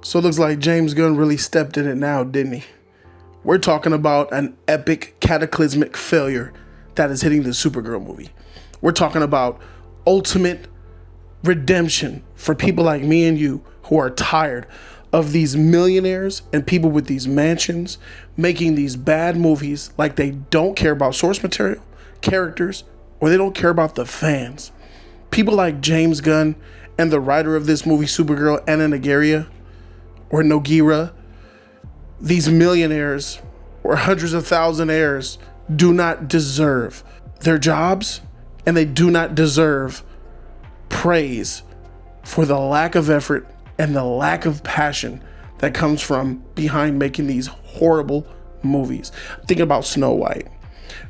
So it looks like James Gunn really stepped in it now, didn't he? We're talking about an epic, cataclysmic failure that is hitting the Supergirl movie. We're talking about ultimate redemption for people like me and you who are tired of these millionaires and people with these mansions making these bad movies like they don't care about source material, characters, or they don't care about the fans. People like James Gunn and the writer of this movie, Supergirl, Anna Nogueira, these millionaires or hundreds of thousandaires do not deserve their jobs, and they do not deserve praise for the lack of effort and the lack of passion that comes from behind making these horrible movies. Think about Snow White.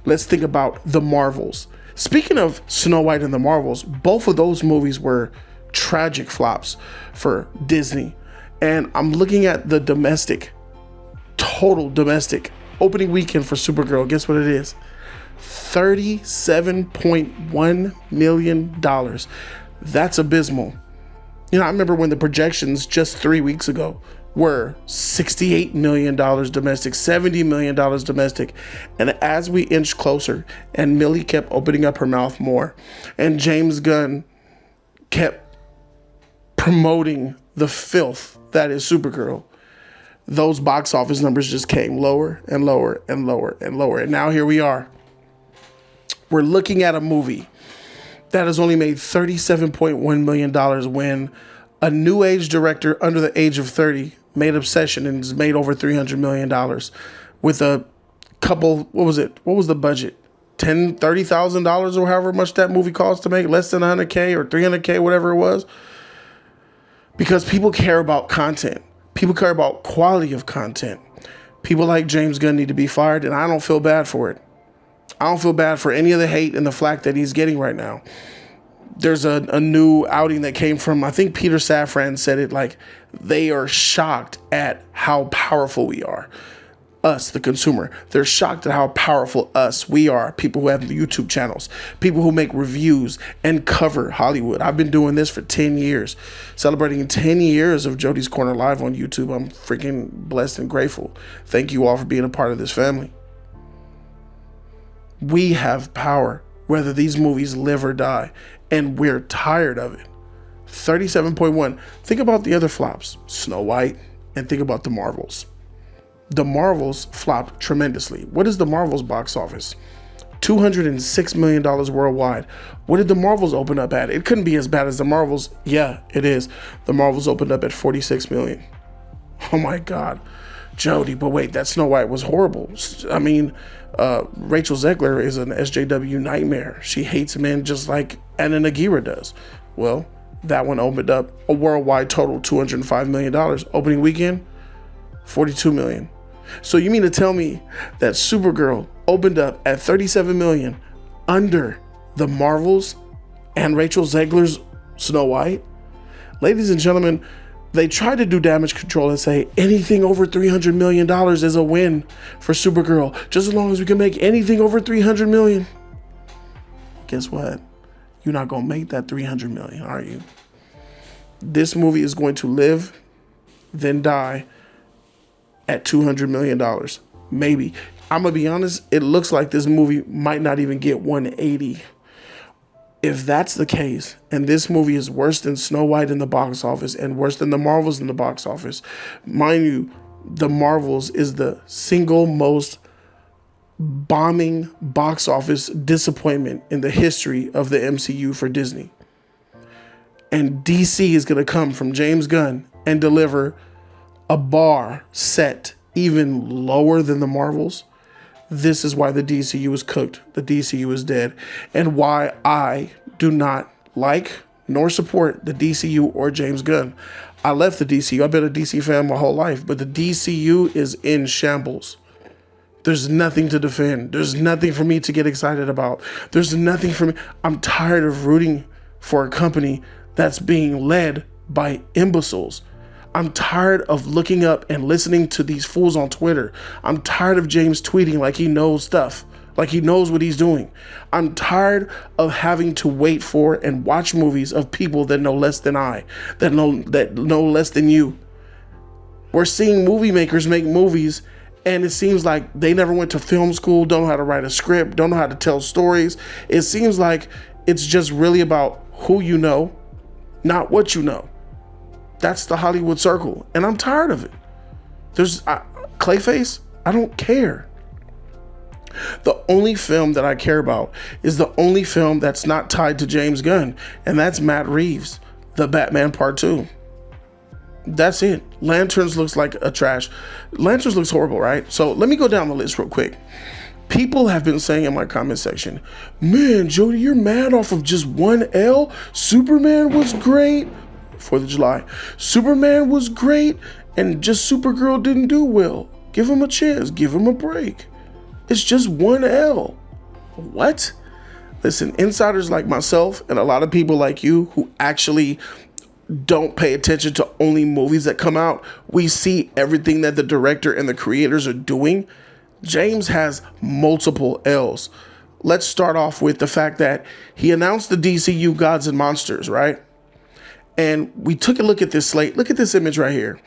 Let's think about the Marvels. Speaking of Snow White and the Marvels, both of those movies were tragic flops for Disney. And I'm looking at the total domestic opening weekend for Supergirl. Guess what it is? $37.1 million. That's abysmal. I remember when the projections just 3 weeks ago were $68 million domestic, $70 million domestic. And as we inch closer and Millie kept opening up her mouth more and James Gunn kept promoting the filth that is Supergirl, those box office numbers just came lower and lower and lower and lower. And now here we are. We're looking at a movie that has only made $37.1 million when a new age director under the age of 30 made Obsession and has made over $300 million with a couple, what was the budget? $30,000 or however much that movie cost to make, less than $100K or $300K, whatever it was. Because people care about content. People care about quality of content. People like James Gunn need to be fired, and I don't feel bad for it. I don't feel bad for any of the hate and the flack that he's getting right now. There's a new outing that came from, I think Peter Safran said it, like they are shocked at how powerful we are. Us, the consumer. They're shocked at how powerful we are. People who have YouTube channels, people who make reviews and cover Hollywood. I've been doing this for 10 years, celebrating 10 years of Jody's Corner Live on YouTube. I'm freaking blessed and grateful. Thank you all for being a part of this family. We have power, whether these movies live or die, and we're tired of it. 37.1. Think about the other flops, Snow White, and think about the Marvels. The Marvels flopped tremendously. What is the Marvels box office? $206 million worldwide. What did the Marvels open up at? It couldn't be as bad as the Marvels. Yeah, it is. The Marvels opened up at $46 million. Oh my God. Jody, but wait, that Snow White was horrible. I mean, Rachel Zegler is an SJW nightmare. She hates men just like Anna Nogueira does. Well, that one opened up a worldwide total $205 million. Opening weekend, $42 million. So you mean to tell me that Supergirl opened up at $37 million under the Marvels and Rachel Zegler's Snow White? Ladies and gentlemen, they try to do damage control and say anything over $300 million is a win for Supergirl, just as long as we can make anything over $300 million. Guess what? You're not going to make that $300 million, are you? This movie is going to live, then die at $200 million. Maybe. I'm going to be honest, it looks like this movie might not even get 180. If that's the case, and this movie is worse than Snow White in the box office and worse than the Marvels in the box office, mind you, the Marvels is the single most bombing box office disappointment in the history of the MCU for Disney. And DC is going to come from James Gunn and deliver a bar set even lower than the Marvels. This is why the DCU is cooked. The DCU is dead. And why I do not like nor support the DCU or James Gunn. I left the DCU. I've been a DC fan my whole life, but the DCU is in shambles. There's nothing to defend. There's nothing for me to get excited about. There's nothing for me. I'm tired of rooting for a company that's being led by imbeciles. I'm tired of looking up and listening to these fools on Twitter. I'm tired of James tweeting like he knows stuff, like he knows what he's doing. I'm tired of having to wait for and watch movies of people that know less than I, that know less than you. We're seeing movie makers make movies, and it seems like they never went to film school, don't know how to write a script, don't know how to tell stories. It seems like it's just really about who you know, not what you know. That's the Hollywood circle, and I'm tired of it. Clayface, I don't care. The only film that I care about is the only film that's not tied to James Gunn, and that's Matt Reeves, The Batman Part 2. That's it. Lanterns looks like a trash. Lanterns looks horrible, right? So let me go down the list real quick. People have been saying in my comment section, man, Jody, you're mad off of just one L? Superman was great. 4th of July. Superman was great, and just Supergirl didn't do well. Give him a chance. Give him a break. It's just one L. What? Listen, insiders like myself and a lot of people like you who actually don't pay attention to only movies that come out, we see everything that the director and the creators are doing. James has multiple L's. Let's start off with the fact that he announced the DCU Gods and Monsters, right? And we took a look at this slate. Look at this image right here.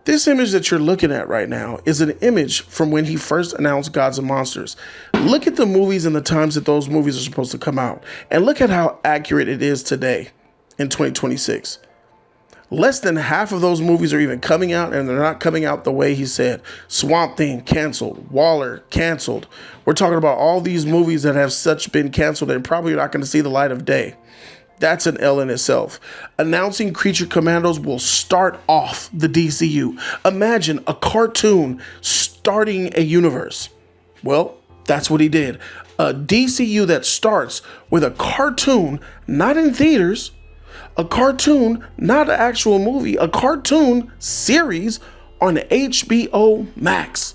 This image that you're looking at right now is an image from when he first announced Gods and Monsters. Look at the movies and the times that those movies are supposed to come out. And look at how accurate it is today in 2026. Less than half of those movies are even coming out, and they're not coming out the way he said. Swamp Thing canceled. Waller canceled. We're talking about all these movies that have such been canceled and probably not going to see the light of day. That's an L in itself. Announcing Creature Commandos will start off the DCU. Imagine a cartoon starting a universe. Well, that's what he did. A DCU that starts with a cartoon, not in theaters, a cartoon, not an actual movie, a cartoon series on HBO Max.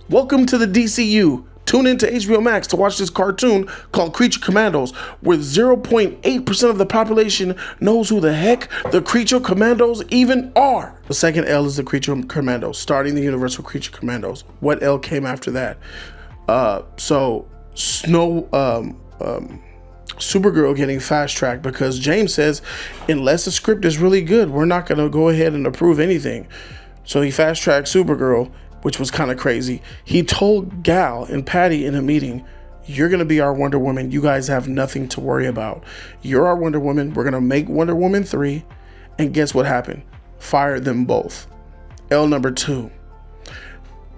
Welcome to the DCU. Tune into HBO Max to watch this cartoon called Creature Commandos, where 0.8% of the population knows who the heck the Creature Commandos even are. The second L is the Creature Commandos, starting the universe with Creature Commandos. What L came after that? Supergirl getting fast tracked because James says, unless the script is really good, we're not going to go ahead and approve anything. So he fast tracked Supergirl, which was kind of crazy. He told Gal and Patty in a meeting, you're going to be our Wonder Woman. You guys have nothing to worry about. You're our Wonder Woman. We're going to make Wonder Woman 3. And guess what happened? Fired them both. L number 2.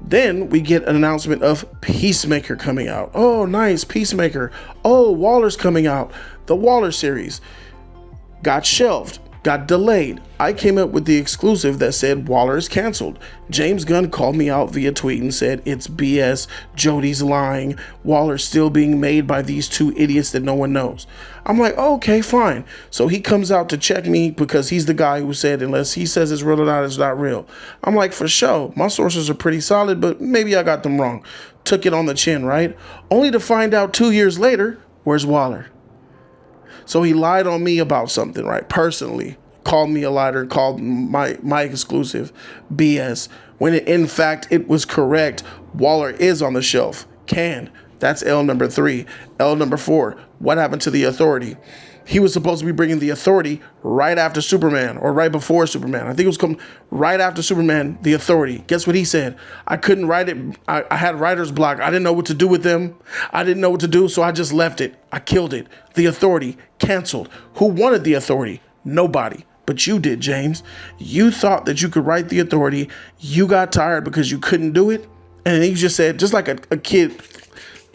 Then we get an announcement of Peacemaker coming out. Oh, nice, Peacemaker. Oh, Waller's coming out. The Waller series got shelved, got delayed. I came up with the exclusive that said Waller is canceled. James Gunn called me out via tweet and said, it's BS, Jody's lying, Waller's still being made by these two idiots that no one knows. I'm like, okay, fine. So he comes out to check me because he's the guy who said, unless he says it's real or not, it's not real. I'm like, for sure, my sources are pretty solid, but maybe I got them wrong. Took it on the chin, right? Only to find out 2 years later, where's Waller? So he lied on me about something, right? Personally. Called me a liar, called my exclusive BS, when in fact it was correct. Waller is on the shelf. That's L number 3. L number 4, what happened to the Authority? He was supposed to be bringing the Authority right after Superman, or right before Superman. I think it was coming right after Superman, the Authority. Guess what he said? I couldn't write it. I had writer's block. I didn't know what to do with them. I didn't know what to do, so I just left it. I killed it. The Authority canceled. Who wanted the Authority? Nobody. But you did, James. You thought that you could write the Authority. You got tired because you couldn't do it. And then you just said, just like a kid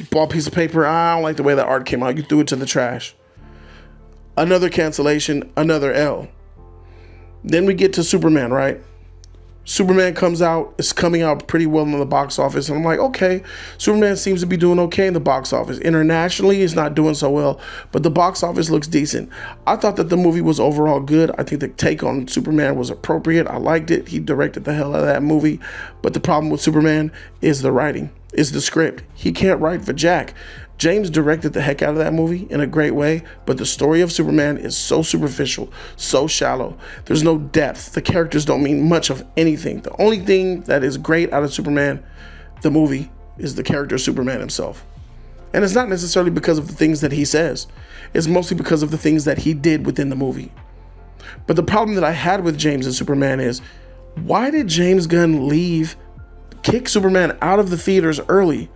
bought a piece of paper, I don't like the way that art came out. You threw it to the trash. Another cancellation, another L. Then we get to Superman, right? Superman comes out. It's coming out pretty well in the box office. And I'm like, okay, Superman seems to be doing okay in the box office. Internationally, it's not doing so well, but the box office looks decent. I thought that the movie was overall good. I think the take on Superman was appropriate. I liked it. He directed the hell out of that movie. But the problem with Superman is the writing, is the script. He can't write for Jack. James directed the heck out of that movie in a great way, but the story of Superman is so superficial, so shallow. There's no depth. The characters don't mean much of anything. The only thing that is great out of Superman, the movie, is the character Superman himself. And it's not necessarily because of the things that he says. It's mostly because of the things that he did within the movie. But the problem that I had with James and Superman is, Why did James Gunn kick Superman out of the theaters early?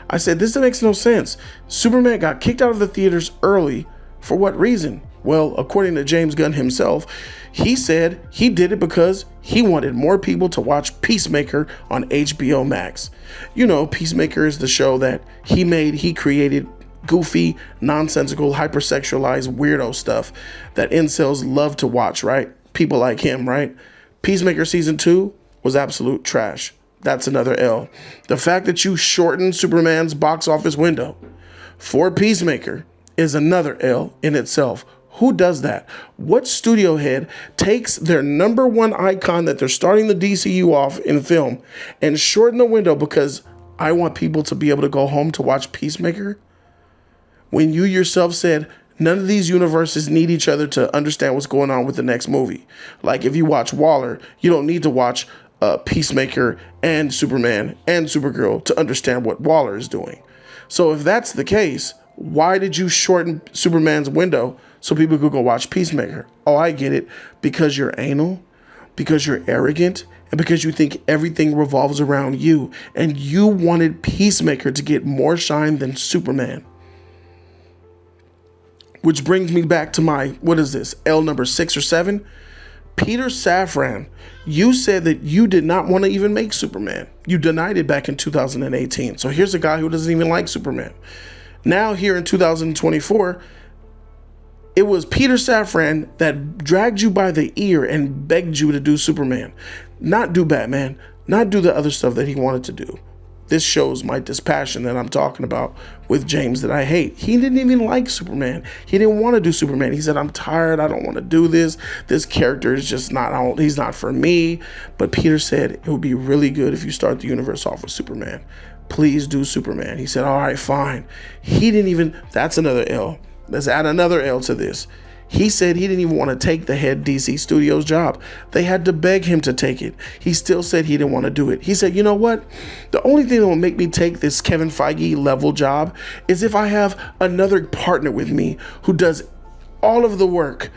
I said, this makes no sense. Superman got kicked out of the theaters early. For what reason? Well, according to James Gunn himself, he said he did it because he wanted more people to watch Peacemaker on HBO Max. You know, Peacemaker is the show that he created goofy, nonsensical, hypersexualized, weirdo stuff that incels love to watch, right? People like him, right? Peacemaker season 2 was absolute trash. That's another L. The fact that you shortened Superman's box office window for Peacemaker is another L in itself. Who does that? What studio head takes their number one icon that they're starting the DCU off in film and shorten the window because I want people to be able to go home to watch Peacemaker? When you yourself said none of these universes need each other to understand what's going on with the next movie. Like if you watch Waller, you don't need to watch Peacemaker and Superman and Supergirl to understand what Waller is doing. So if that's the case, why did you shorten Superman's window so people could go watch Peacemaker? Oh, I get it. Because you're anal, because you're arrogant, and because you think everything revolves around you. And you wanted Peacemaker to get more shine than Superman. Which brings me back to my, what is this, L number 6 or 7? Peter Safran, you said that you did not want to even make Superman. You denied it back in 2018. So here's a guy who doesn't even like Superman. Now here in 2024, it was Peter Safran that dragged you by the ear and begged you to do Superman. Not do Batman, not do the other stuff that he wanted to do. This shows my dispassion that I'm talking about with James that I hate. He didn't even like Superman. He didn't want to do Superman. He said, I'm tired. I don't want to do this. This character is just not, he's not for me. But Peter said, it would be really good if you start the universe off with Superman. Please do Superman. He said, all right, fine. He didn't even, that's another L. Let's add another L to this. He said he didn't even want to take the head DC Studios job. They had to beg him to take it. He still said he didn't want to do it. He said, you know what? The only thing that will make me take this Kevin Feige level job is if I have another partner with me who does all of the work,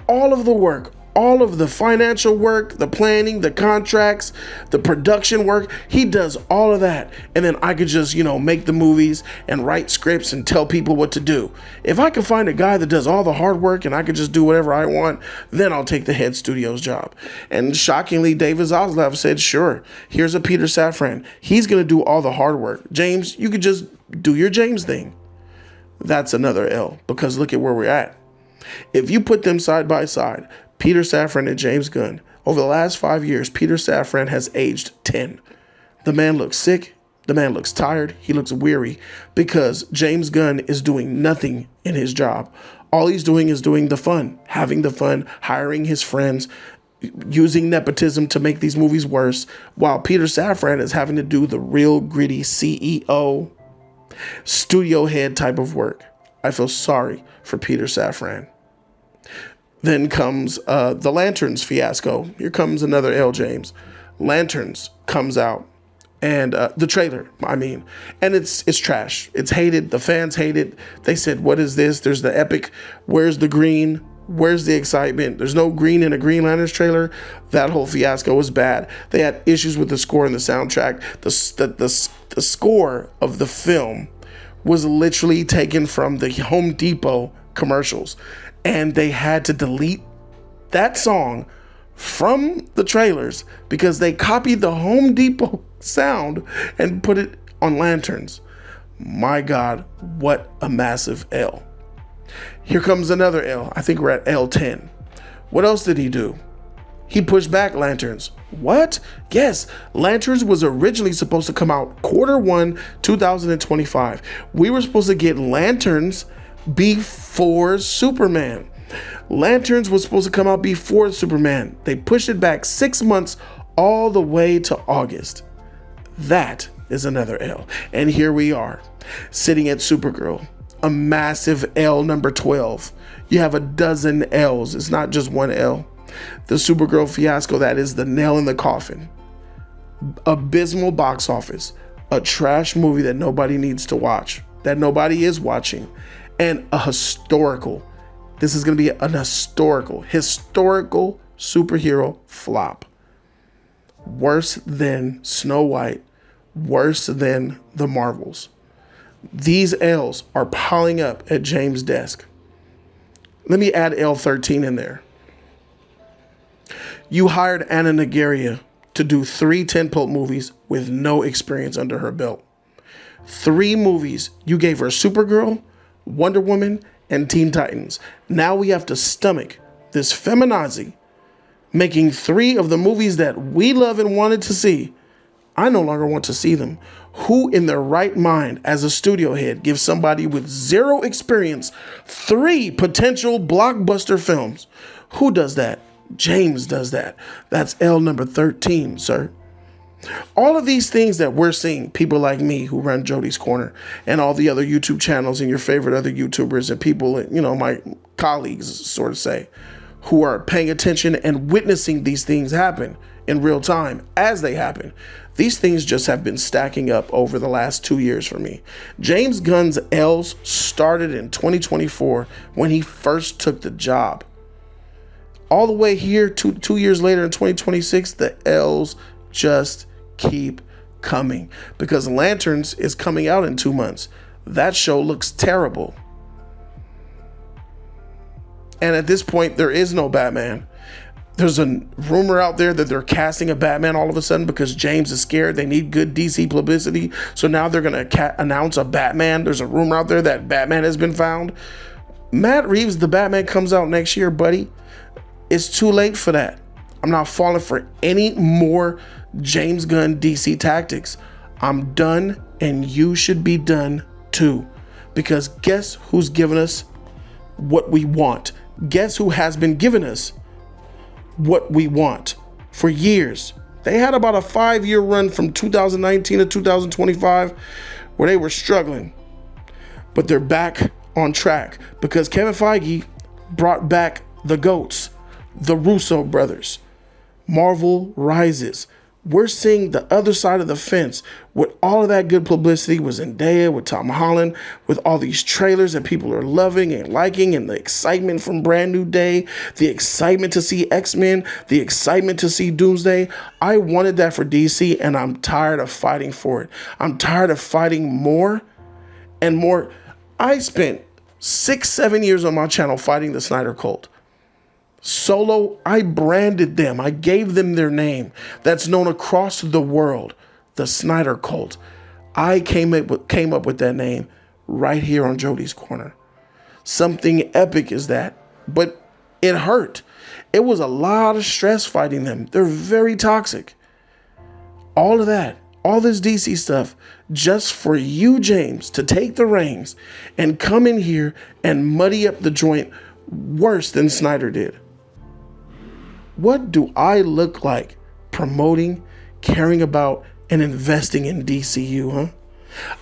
all of the financial work, the planning, the contracts, the production work. He does all of that. And then I could just, make the movies and write scripts and tell people what to do. If I can find a guy that does all the hard work and I could just do whatever I want, then I'll take the head studio's job. And shockingly, David Zaslav said, sure, here's a Peter Safran. He's going to do all the hard work. James, you could just do your James thing. That's another L, because look at where we're at. If you put them side by side, Peter Safran and James Gunn, over the last 5 years, Peter Safran has aged 10. The man looks sick. The man looks tired. He looks weary because James Gunn is doing nothing in his job. All he's doing is doing the fun, having the fun, hiring his friends, using nepotism to make these movies worse, while Peter Safran is having to do the real gritty CEO, studio head type of work. I feel sorry for Peter Safran. Then comes the Lanterns fiasco. Here comes another L. James. Lanterns comes out, and the trailer, and it's trash. It's hated. The fans hate it. They said, what is this? There's the epic. Where's the green? Where's the excitement? There's no green in a Green Lanterns trailer. That whole fiasco was bad. They had issues with the score and the soundtrack. The score of the film was literally taken from the Home Depot commercials. And they had to delete that song from the trailers because they copied the Home Depot sound and put it on Lanterns. My God, what a massive L. Here comes another L. I think we're at L10. What else did he do? He pushed back Lanterns. What? Yes, Lanterns was originally supposed to come out Q1 2025. We were supposed to get Lanterns before Superman. Lanterns was supposed to come out before Superman. They pushed it back 6 months all the way to August. That is another L. And here we are, sitting at Supergirl, a massive L number 12. You have a dozen L's. It's not just one L. The Supergirl fiasco, that is the nail in the coffin. Abysmal box office. A trash movie that nobody needs to watch, that nobody is watching. And a historical, this is going to be an historical superhero flop. worse than Snow White, worse than the Marvels. These L's are piling up at James' desk. Let me add L13 in there. You hired Anna Nagaria to do 3 tentpole movies with no experience under her belt. 3 movies. You gave her Supergirl, Wonder Woman, and Teen Titans. Now we have to stomach this feminazi making 3 of the movies that we love and wanted to see. I no longer want to see them. Who in their right mind as a studio head gives somebody with 0 experience 3 potential blockbuster films? Who does that? James does that. That's L number 13, sir. All of these things that we're seeing, people like me who run Jody's Corner and all the other YouTube channels and your favorite other YouTubers and people, my colleagues sort of say, who are paying attention and witnessing these things happen in real time as they happen. These things just have been stacking up over the last 2 years for me. James Gunn's L's started in 2024 when he first took the job. All the way here, two years later in 2026, the L's just keep coming because Lanterns is coming out in 2 months. That show looks terrible. And at this point, there is no Batman. There's a rumor out there that they're casting a Batman all of a sudden because James is scared. They need good DC publicity. So now they're going to announce a Batman. There's a rumor out there that Batman has been found. Matt Reeves, the Batman comes out next year, buddy. It's too late for that. I'm not falling for any more James Gunn DC tactics. I'm done, and you should be done too. Because guess who's given us what we want? Guess who has been giving us what we want for years? They had about a 5-year run from 2019 to 2025 where they were struggling. But they're back on track because Kevin Feige brought back the GOATs. The Russo brothers. Marvel rises. We're seeing the other side of the fence with all of that good publicity with Zendaya, with Tom Holland, with all these trailers that people are loving and liking, and the excitement from Brand New Day, the excitement to see X-Men, the excitement to see Doomsday. I wanted that for DC, and I'm tired of fighting for it. I'm tired of fighting more and more. I spent 6-7 years on my channel fighting the Snyder Cult. Solo, I branded them. I gave them their name that's known across the world, the Snyder Cult. I came up with that name right here on Jody's Corner. Something epic is that, but it hurt. It was a lot of stress fighting them. They're very toxic. All of that, all this DC stuff, just for you, James, to take the reins and come in here and muddy up the joint worse than Snyder did. What do I look like promoting, caring about, and investing in DCU, huh?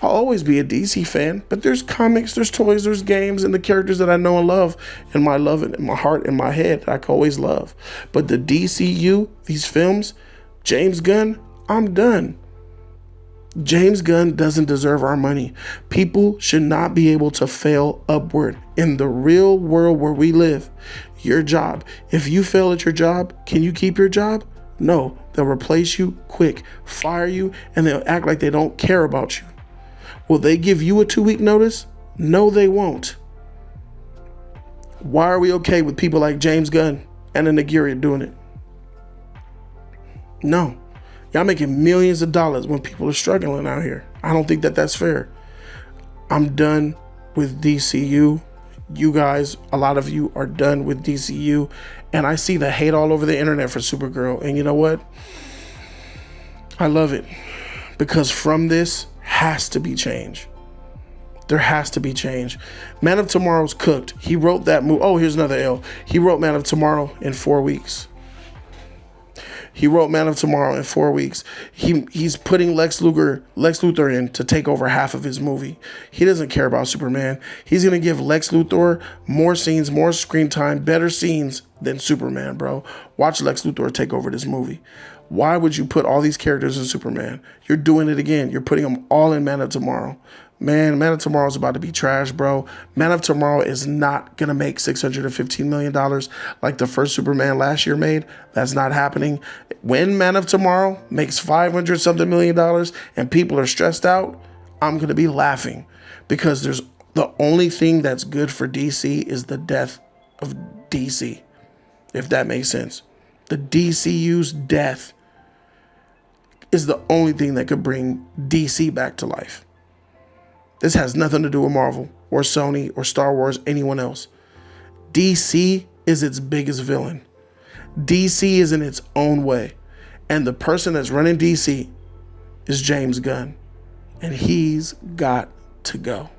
I'll always be a DC fan, but there's comics, there's toys, there's games, and the characters that I know and love, and my love in my heart and my head, I can always love. But the DCU, these films, James Gunn, I'm done. James Gunn doesn't deserve our money. People should not be able to fail upward in the real world where we live. Your job. If you fail at your job, can you keep your job? No, they'll replace you quick, fire you, and they'll act like they don't care about you. Will they give you a 2-week notice? No, they won't. Why are we okay with people like James Gunn and Nagaria doing it? No. Y'all making millions of dollars when people are struggling out here. I don't think that that's fair. I'm done with DCU. You guys, a lot of you are done with DCU. And I see the hate all over the internet for Supergirl. And you know what? I love it. Because from this has to be change. There has to be change. Man of Tomorrow's cooked. He wrote that movie. Oh, here's another L. He wrote Man of Tomorrow in 4 weeks. He wrote Man of Tomorrow in 4 weeks. He's putting Lex Luthor in to take over half of his movie. He doesn't care about Superman. He's going to give Lex Luthor more scenes, more screen time, better scenes than Superman, bro. Watch Lex Luthor take over this movie. Why would you put all these characters in Superman? You're doing it again. You're putting them all in Man of Tomorrow. Man, Man of Tomorrow is about to be trash, bro. Man of Tomorrow is not going to make $615 million like the first Superman last year made. That's not happening. When Man of Tomorrow makes $500 something million and people are stressed out, I'm going to be laughing because the only thing that's good for DC is the death of DC, if that makes sense. The DCU's death is the only thing that could bring DC back to life. This has nothing to do with Marvel or Sony or Star Wars, anyone else. DC is its biggest villain. DC is in its own way. And the person that's running DC is James Gunn. And he's got to go.